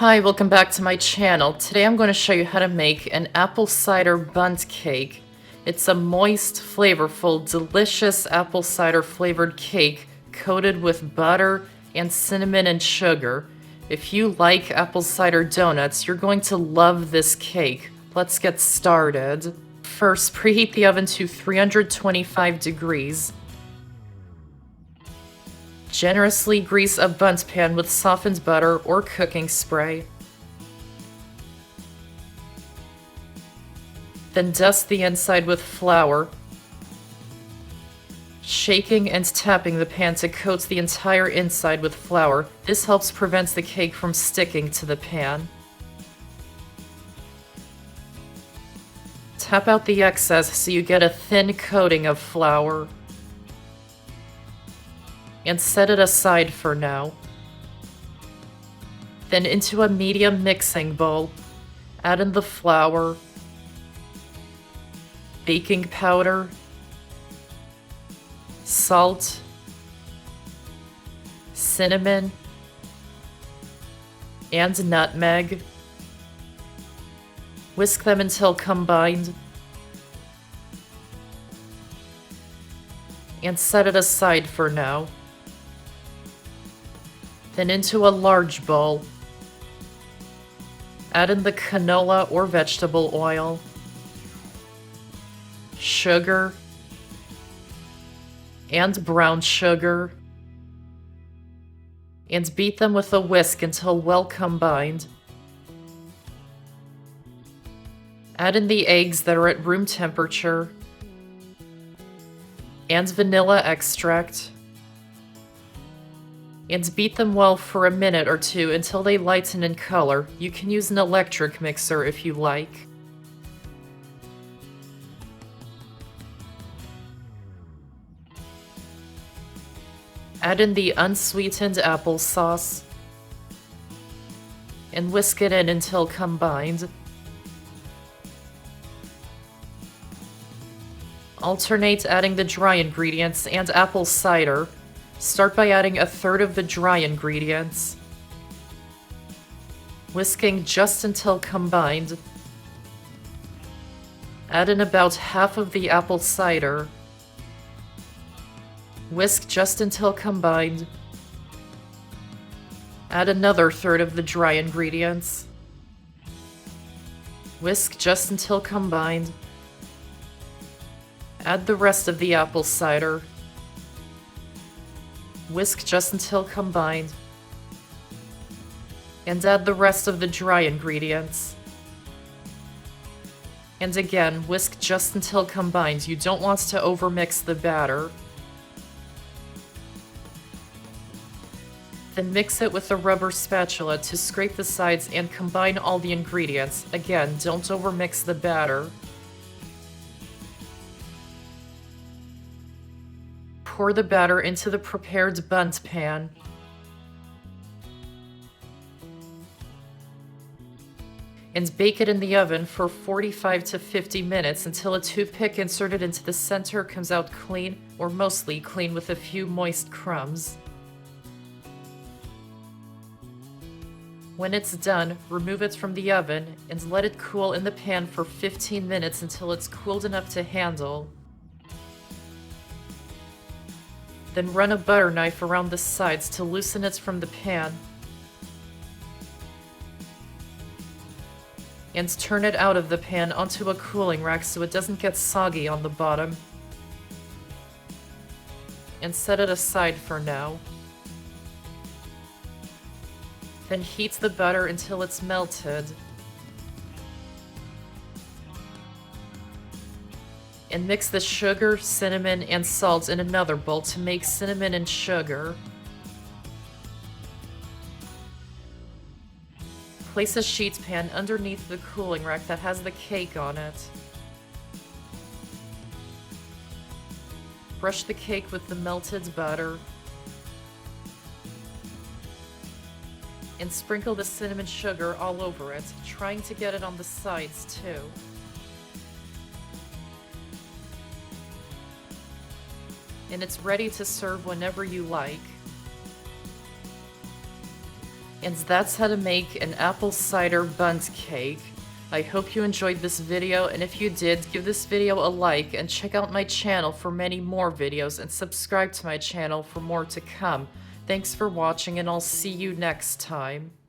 Hi, welcome back to my channel. Today I'm going to show you how to make an apple cider bundt cake. It's a moist, flavorful, delicious apple cider flavored cake coated with butter and cinnamon and sugar. If you like apple cider donuts, you're going to love this cake. Let's get started. First, preheat the oven to 325 degrees. Generously grease a bundt pan with softened butter or cooking spray. Then dust the inside with flour, shaking and tapping the pan to coat the entire inside with flour. This helps prevent the cake from sticking to the pan. Tap out the excess so you get a thin coating of flour. And set it aside for now. Then into a medium mixing bowl, add in the flour, baking powder, salt, cinnamon, and nutmeg. Whisk them until combined, and set it aside for now. Then into a large bowl, add in the canola or vegetable oil, sugar, and brown sugar, and beat them with a whisk until well combined. Add in the eggs that are at room temperature, and vanilla extract, and beat them well for a minute or two until they lighten in color. You can use an electric mixer if you like. Add in the unsweetened applesauce and whisk it in until combined. Alternate adding the dry ingredients and apple cider. Start by adding a third of the dry ingredients, whisking just until combined. Add in about half of the apple cider. Whisk just until combined. Add another third of the dry ingredients. Whisk just until combined. Add the rest of the apple cider. Whisk just until combined, and add the rest of the dry ingredients. And again, whisk just until combined. You don't want to overmix the batter. Then mix it with a rubber spatula to scrape the sides and combine all the ingredients. Again, don't overmix the batter. Pour the batter into the prepared bundt pan. And bake it in the oven for 45 to 50 minutes until a toothpick inserted into the center comes out clean, or mostly clean, with a few moist crumbs. When it's done, remove it from the oven and let it cool in the pan for 15 minutes until it's cooled enough to handle. Then run a butter knife around the sides to loosen it from the pan. And turn it out of the pan onto a cooling rack so it doesn't get soggy on the bottom. And set it aside for now. Then heat the butter until it's melted. And mix the sugar, cinnamon, and salt in another bowl to make cinnamon and sugar. Place a sheet pan underneath the cooling rack that has the cake on it. Brush the cake with the melted butter. And sprinkle the cinnamon sugar all over it, trying to get it on the sides too. And it's ready to serve whenever you like. And that's how to make an apple cider bundt cake. I hope you enjoyed this video, and if you did, give this video a like and check out my channel for many more videos and subscribe to my channel for more to come. Thanks for watching, and I'll see you next time.